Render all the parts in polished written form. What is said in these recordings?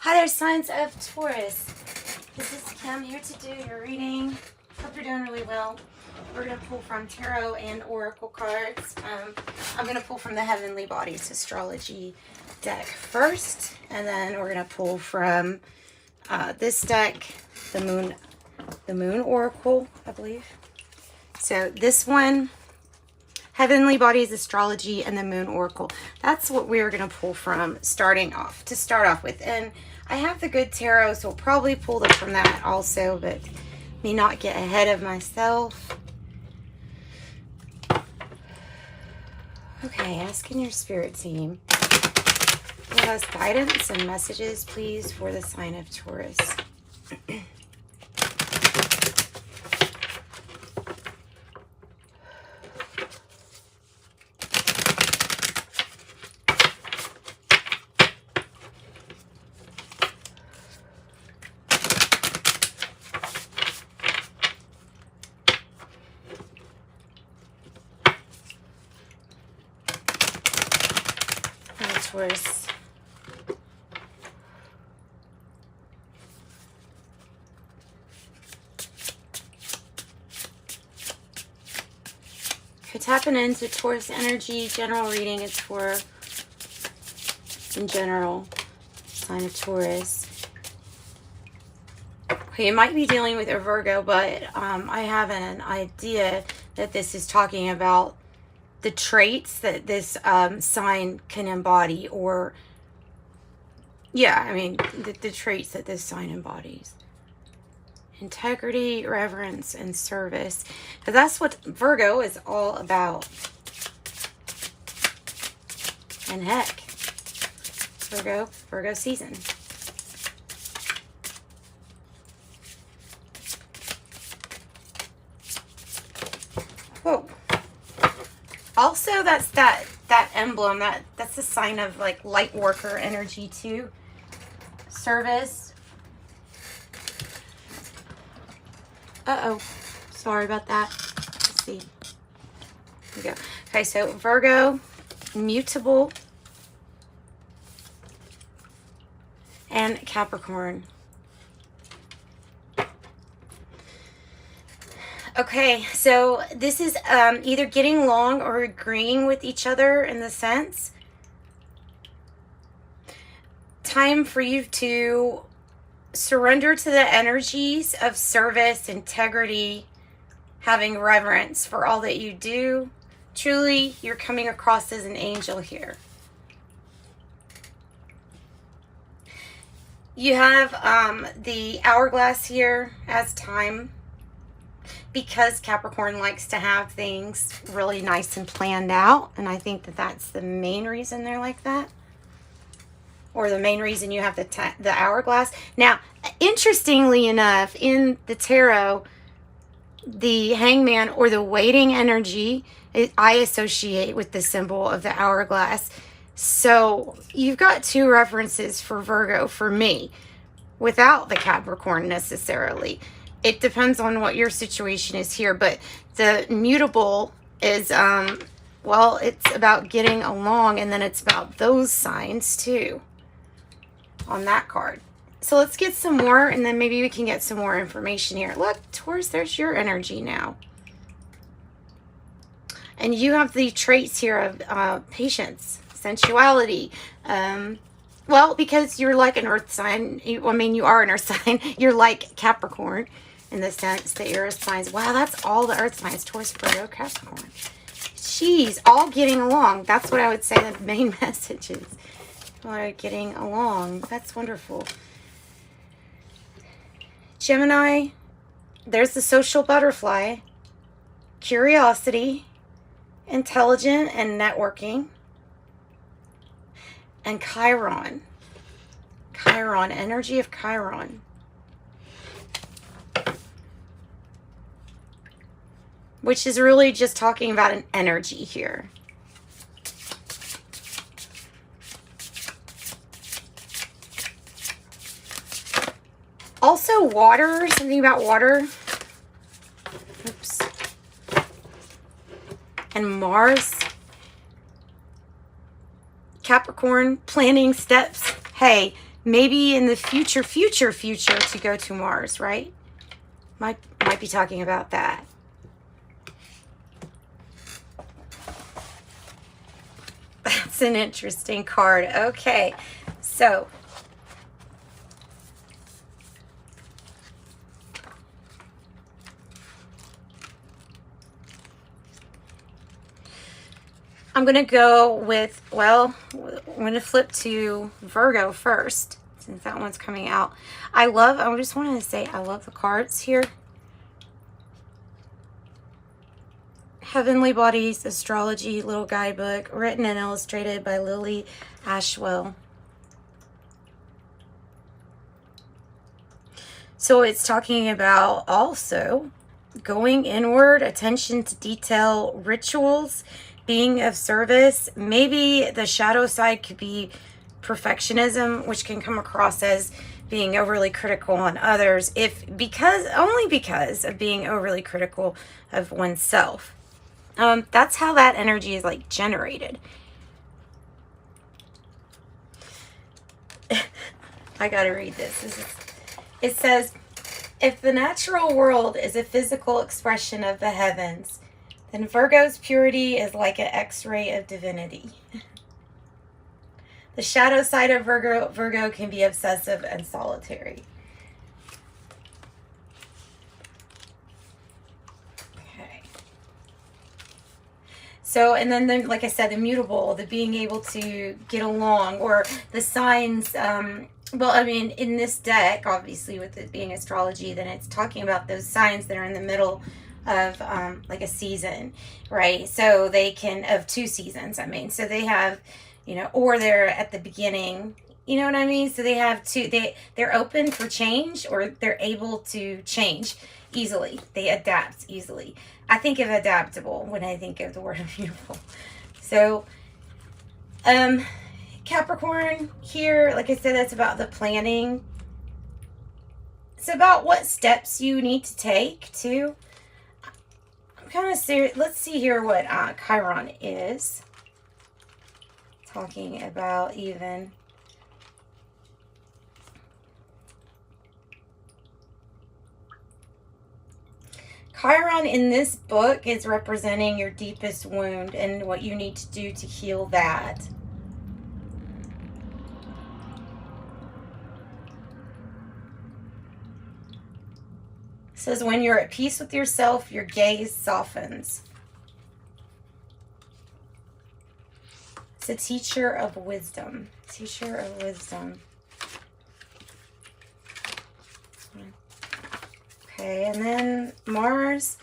Hi there, signs of Taurus. This is Kim here to do your reading. Hope you're doing really well. We're going to pull from tarot and oracle cards. I'm going to pull from the Heavenly Bodies Astrology deck first, and then we're going to pull from this deck, the Moon Oracle, I believe. So this one, Heavenly Bodies Astrology and the Moon Oracle. That's what we're going to pull from to start off with. And I have the good tarot, so we'll probably pull them from that also, but may not get ahead of myself. Okay, asking your spirit team. Give us guidance and messages, please, for the sign of Taurus. Taurus. Okay, tapping into Taurus energy. General reading is for, in general, sign of Taurus. Okay, you might be dealing with a Virgo, but I have an idea that this is talking about the traits that this sign can embody, or yeah, I mean the traits that this sign embodies. Integrity, reverence, and service, because that's what Virgo is all about. And heck, Virgo season. Whoa. Also, that's that emblem, that's a sign of like light worker energy too. Service. Uh-oh. Sorry about that. Let's see. Here we go. Okay, so Virgo, mutable, and Capricorn. Okay, so this is either getting along or agreeing with each other in the sense. Time for you to surrender to the energies of service, integrity, having reverence for all that you do. Truly, you're coming across as an angel here. You have the hourglass here as time, because Capricorn likes to have things really nice and planned out. And I think that that's the main reason they're like that. Or the main reason you have the hourglass. Now, interestingly enough, in the tarot, the hangman or the waiting energy, I associate with the symbol of the hourglass. So you've got two references for Virgo for me, without the Capricorn necessarily. It depends on what your situation is here, but the mutable is, well, it's about getting along, and then it's about those signs too on that card. So let's get some more, and then maybe we can get some more information here. Look, Taurus, there's your energy now. And you have the traits here of patience, sensuality, well, because you're like an earth sign. You are an earth sign. You're like Capricorn in the sense that you're earth signs. Wow, that's all the earth signs. Taurus, Virgo, Capricorn. Jeez, all getting along. That's what I would say the main message is. All right, getting along. That's wonderful. Gemini, there's the social butterfly. Curiosity, intelligent, and networking. And Chiron. Chiron, energy of Chiron. Which is really just talking about an energy here. Also water, something about water. Oops. And Mars. Capricorn, planning steps. Hey, maybe in the future to go to Mars, right? Might be talking about that. That's an interesting card. Okay, so I'm going to go with, well, I'm going to flip to Virgo first, since that one's coming out. I just want to say, I love the cards here. Heavenly Bodies Astrology Little Guidebook, written and illustrated by Lily Ashwell. So it's talking about also going inward, attention to detail, rituals, being of service. Maybe the shadow side could be perfectionism, which can come across as being overly critical on others, only because of being overly critical of oneself. That's how that energy is like generated. I gotta read this. It says, if the natural world is a physical expression of the heavens, then Virgo's purity is like an X-ray of divinity. The shadow side of Virgo can be obsessive and solitary. Okay. So, and then like I said, the mutable, the being able to get along, or the signs, well, I mean, in this deck, obviously, with it being astrology, then it's talking about those signs that are in the middle of like a season, right? So they can, of two seasons, I mean, so they have, you know, or they're at the beginning, you know what I mean? So they have two, they're open for change, or they're able to change easily. They adapt easily. I think of adaptable when I think of the word mutable. So, Capricorn here, like I said, that's about the planning. It's about what steps you need to take too. I'm kind of serious. Let's see here what Chiron is talking about even. Chiron in this book is representing your deepest wound and what you need to do to heal that. It says when you're at peace with yourself, your gaze softens. It's a teacher of wisdom. Teacher of wisdom. Okay, and then Mars.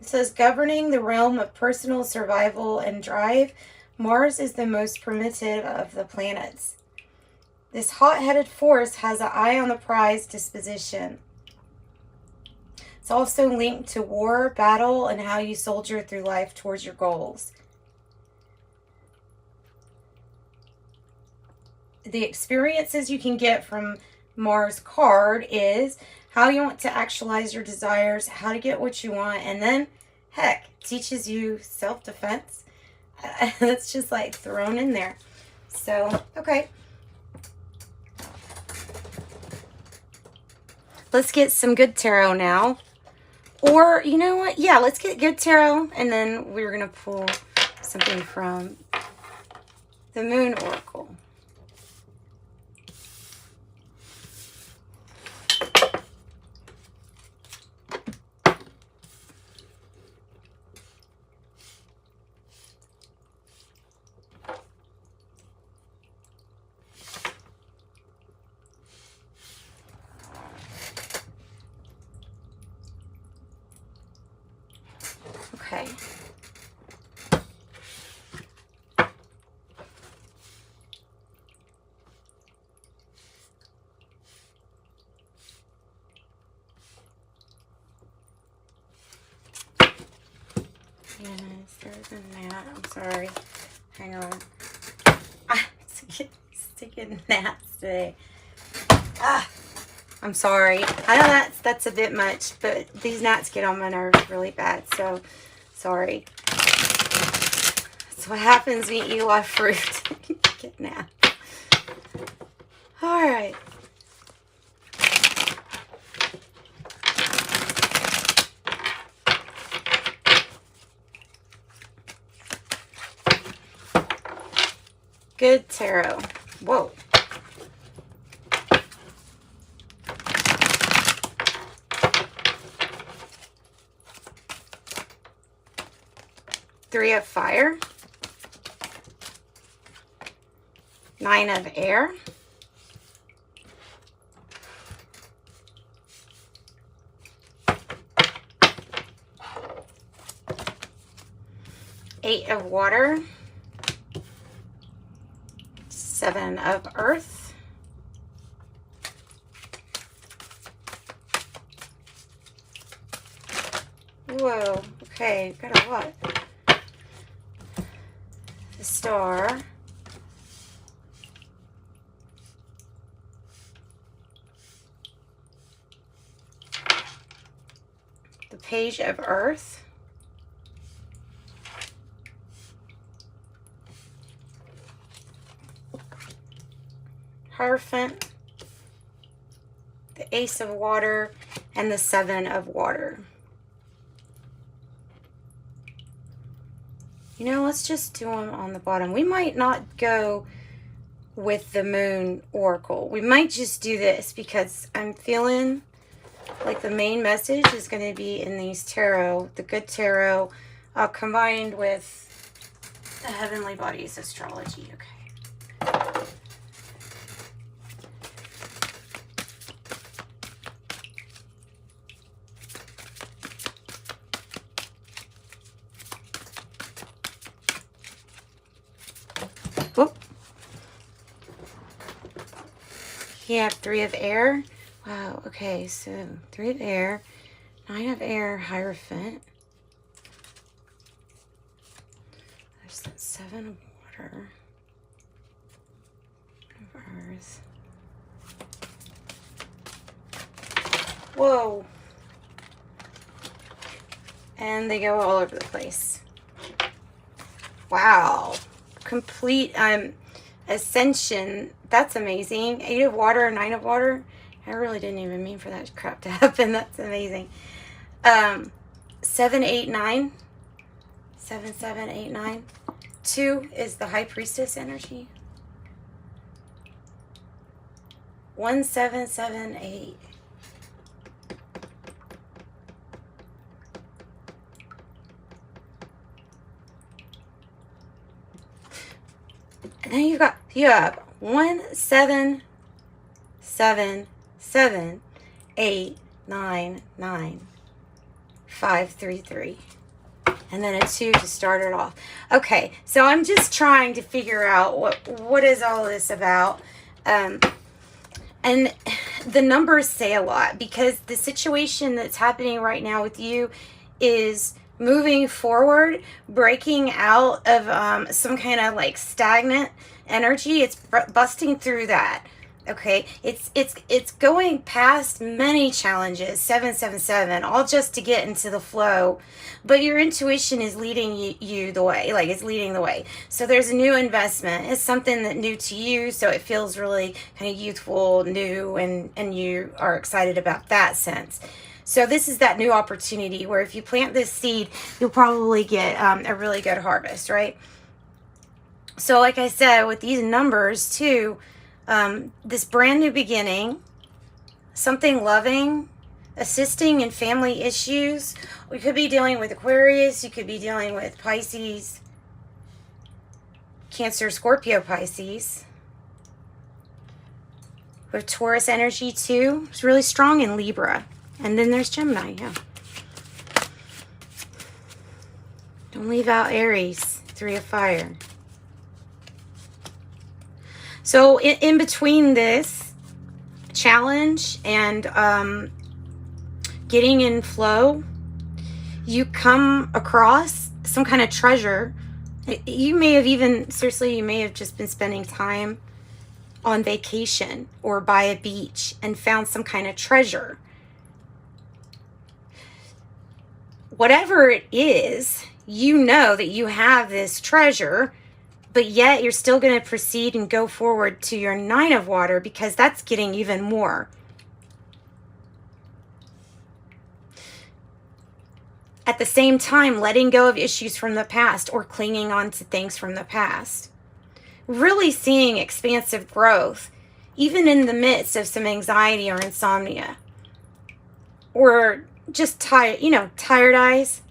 It says governing the realm of personal survival and drive. Mars is the most primitive of the planets. This hot-headed force has an eye on the prize disposition. It's also linked to war, battle, and how you soldier through life towards your goals. The experiences you can get from Mars card is how you want to actualize your desires, how to get what you want, and then, heck, teaches you self-defense. It's just like thrown in there. So, okay. Let's get some good tarot now. Or, you know what? Yeah, let's get good tarot. And then we're going to pull something from the Moon Oracle. Okay. Yes, there's a gnat. I'm sorry. Hang on. I'm sticking gnats today. I'm sorry. I know that's a bit much, but these gnats get on my nerves really bad. So Sorry. That's what happens when you eat a lot of fruit. Get napped. All right. Good tarot. Whoa. Three of fire. Nine of air. Eight of water. Seven of earth. Whoa, okay, got a lot. The star. The page of earth. Hierophant, the ace of water, and the seven of water. You know, let's just do them on the bottom. We might not go with the moon oracle. We might just do this because I'm feeling like the main message is going to be in these tarot, the good tarot, combined with the heavenly bodies astrology. Okay. Whoop. You have three of air. Wow, okay, so three of air, nine of air, Hierophant. There's that seven of water, of earth. Whoa. And they go all over the place. Wow. Complete ascension. That's amazing. Eight of water, nine of water. I really didn't even mean for that crap to happen. That's amazing. 7, 8, 9. 7, 7, 8, 9. 2 is the high priestess energy. 1, 7, 7, 8. And then you have 1, 7, 7, 7, 8, 9, 9, 5, 3, 3. And then a 2 to start it off. Okay, so I'm just trying to figure out what is all this about. And the numbers say a lot because the situation that's happening right now with you is moving forward, breaking out of some kind of like stagnant energy. It's busting through that. Okay, it's going past many challenges, 777, all just to get into the flow. But your intuition is leading you the way, like it's leading the way. So there's a new investment. It's something that new to you, so it feels really kind of youthful, new, and you are excited about that sense. So this is that new opportunity where if you plant this seed, you'll probably get a really good harvest, right? So like I said, with these numbers too, this brand new beginning, something loving, assisting in family issues. We could be dealing with Aquarius. You could be dealing with Pisces, Cancer, Scorpio, Pisces. With Taurus energy too. It's really strong in Libra. And then there's Gemini, yeah. Don't leave out Aries, 3 of fire. So in between this challenge and getting in flow, you come across some kind of treasure. You may have even, seriously, you may have just been spending time on vacation or by a beach and found some kind of treasure. Whatever it is, you know that you have this treasure, but yet you're still going to proceed and go forward to your 9 of water because that's getting even more. At the same time, letting go of issues from the past or clinging on to things from the past. Really seeing expansive growth, even in the midst of some anxiety or insomnia. Or just tired, tired eyes.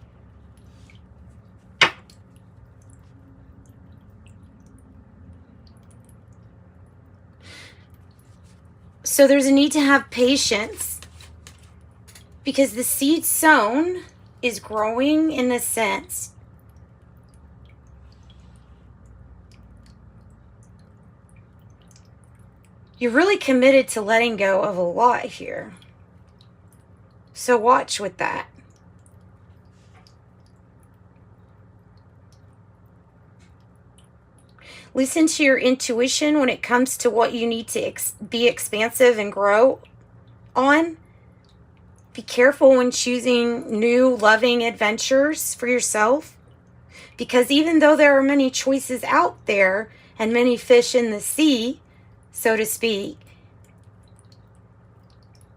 So there's a need to have patience because the seed sown is growing in a sense. You're really committed to letting go of a lot here. So watch with that. Listen to your intuition when it comes to what you need to be expansive and grow on. Be careful when choosing new loving adventures for yourself. Because even though there are many choices out there and many fish in the sea, so to speak,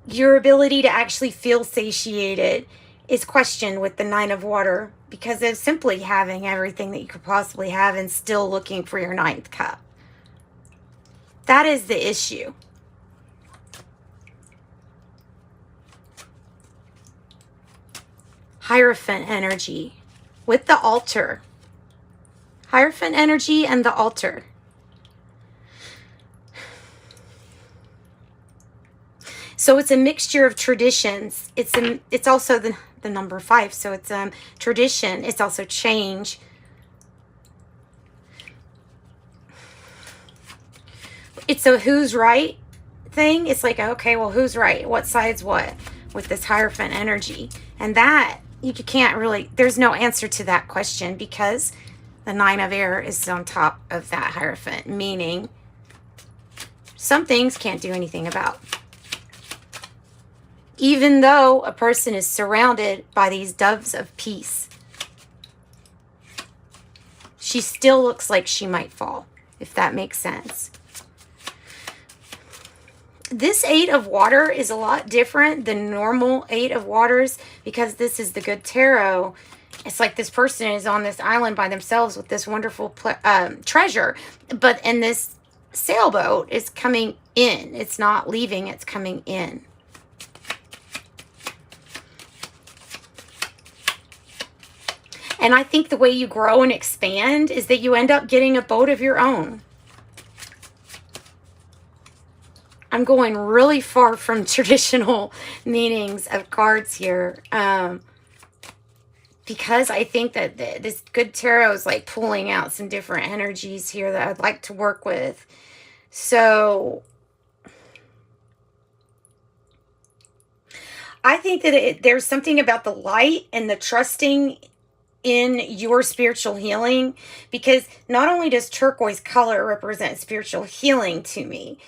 your ability to actually feel satiated is questioned with the 9 of water because of simply having everything that you could possibly have and still looking for your 9th cup. That is the issue. Hierophant energy with the altar. Hierophant energy and the altar. So it's a mixture of traditions. It's also the number 5. So it's tradition. It's also change. It's a who's right thing. It's like, okay, well, who's right? What side's what with this Hierophant energy? And that, you can't really, there's no answer to that question because the 9 of air is on top of that Hierophant, meaning some things can't do anything about. Even though a person is surrounded by these doves of peace, she still looks like she might fall, if that makes sense. This 8 of water is a lot different than normal 8 of waters because this is the good tarot. It's like this person is on this island by themselves with this wonderful treasure, and this sailboat is coming in. It's not leaving, it's coming in. And I think the way you grow and expand is that you end up getting a boat of your own. I'm going really far from traditional meanings of cards here. Because I think that this good tarot is like pulling out some different energies here that I'd like to work with. So I think that there's something about the light and the trusting in your spiritual healing, because not only does turquoise color represent spiritual healing to me,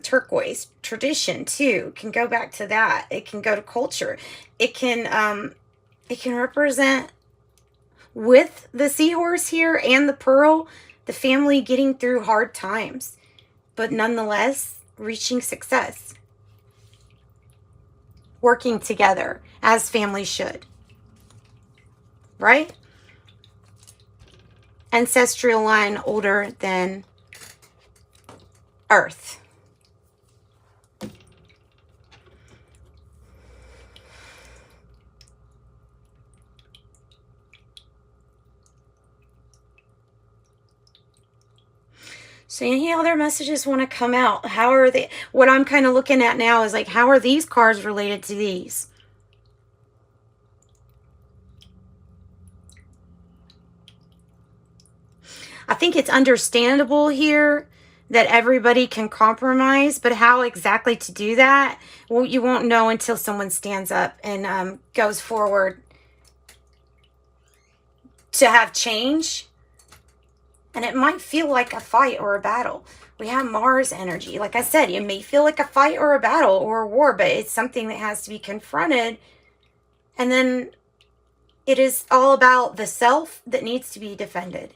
turquoise tradition too can go back to that. It can go to culture. It can represent, with the seahorse here and the pearl, the family getting through hard times, but nonetheless reaching success, working together as families should. Right? Ancestral line older than Earth. So any other messages want to come out? How are they? What I'm kind of looking at now is like, how are these cards related to these? I think it's understandable here that everybody can compromise, but how exactly to do that, well, you won't know until someone stands up and goes forward to have change. And it might feel like a fight or a battle. We have Mars energy. Like I said, it may feel like a fight or a battle or a war, but it's something that has to be confronted and then It is all about the self that needs to be defended.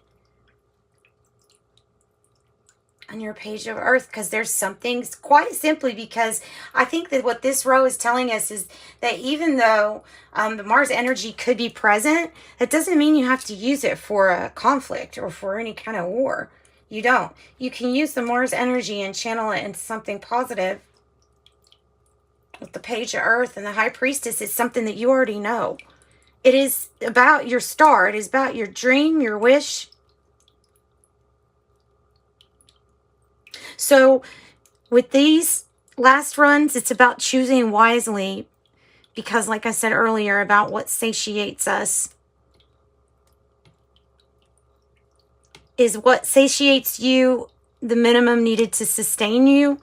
On your page of Earth, because there's some things, quite simply because I think that what this row is telling us is that even though the Mars energy could be present, that doesn't mean you have to use it for a conflict or for any kind of war. You don't. You can use the Mars energy and channel it into something positive. With the page of Earth and the High Priestess, it's something that you already know. It is about your star. It is about your dream, your wish. So with these last runs, it's about choosing wisely, because like I said earlier, about what satiates us is what satiates you the minimum needed to sustain you.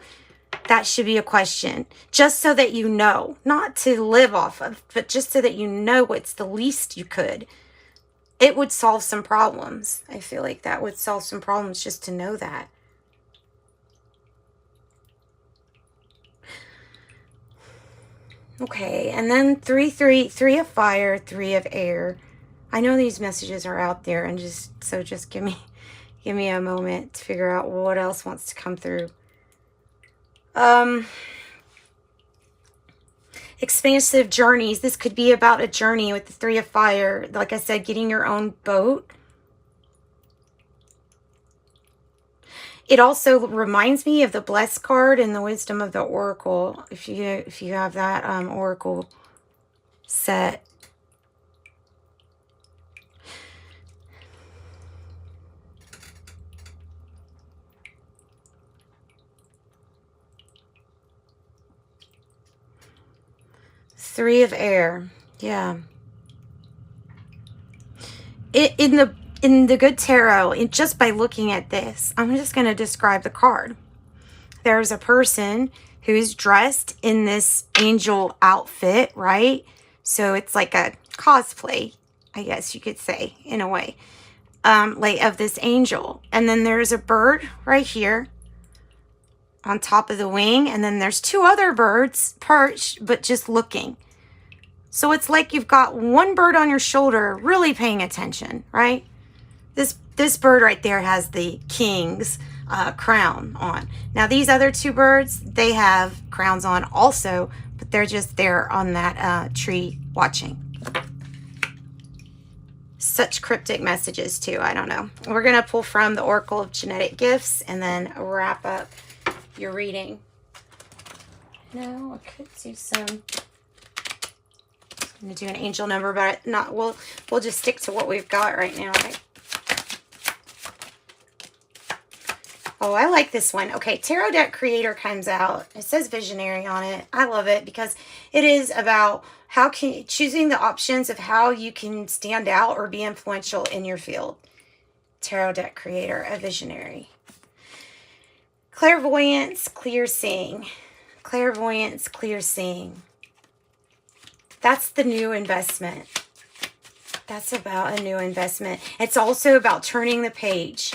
That should be a question, just so that you know, not to live off of, but just so that you know what's the least you could. It would solve some problems. I feel like that would solve some problems just to know that. Okay, and then 3 of fire, 3 of air. I know these messages are out there, and just give me a moment to figure out what else wants to come through. Expansive journeys. This could be about a journey with the 3 of fire. Like I said, getting your own boat. It also reminds me of the Blessed card and the Wisdom of the Oracle. If you have that Oracle set. Three of air. Yeah. In the good tarot, just by looking at this, I'm just going to describe the card. There's a person who's dressed in this angel outfit, right? So it's like a cosplay, I guess you could say, in a way, like of this angel. And then there's a bird right here on top of the wing. And then there's 2 other birds perched, but just looking. So it's like you've got one bird on your shoulder really paying attention, right? This bird right there has the king's crown on. Now these other 2 birds, they have crowns on also, but they're just there on that tree watching. Such cryptic messages too, I don't know. We're going to pull from the Oracle of Genetic Gifts and then wrap up your reading. No, I could do some... I'm going to do an angel number, but not. We'll just stick to what we've got right now, right? Oh, I like this one. Okay, Tarot Deck Creator comes out. It says Visionary on it. I love it because it is about choosing the options of how you can stand out or be influential in your field. Tarot Deck Creator, a visionary. Clairvoyance, clear seeing. Clairvoyance, clear seeing. That's the new investment. That's about a new investment. It's also about turning the page.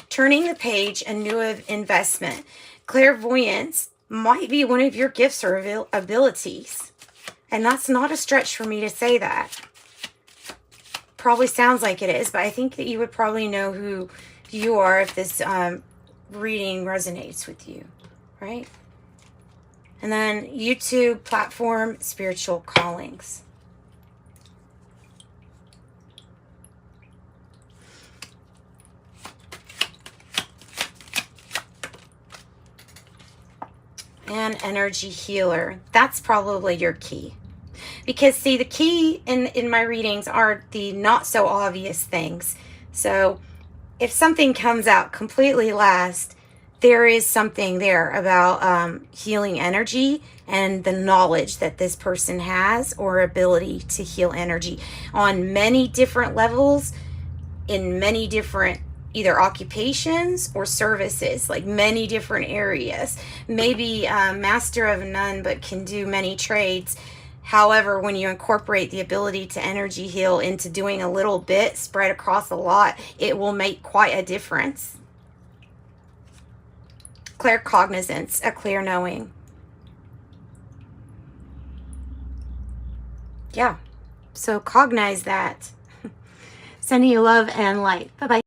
Turning the page, a new investment. Clairvoyance might be one of your gifts or abilities. And that's not a stretch for me to say that. Probably sounds like it is, but I think that you would probably know who you are if this reading resonates with you, right? And then YouTube platform, spiritual callings. And energy healer. That's probably your key. Because see, the key in my readings are the not so obvious things. So if something comes out completely last, there is something there about healing energy and the knowledge that this person has or ability to heal energy on many different levels in many different either occupations or services, like many different areas. Maybe master of none, but can do many trades. However, when you incorporate the ability to energy heal into doing a little bit spread across a lot, it will make quite a difference. Claircognizance, a clear knowing. Yeah. So cognize that. Sending you love and light. Bye-bye.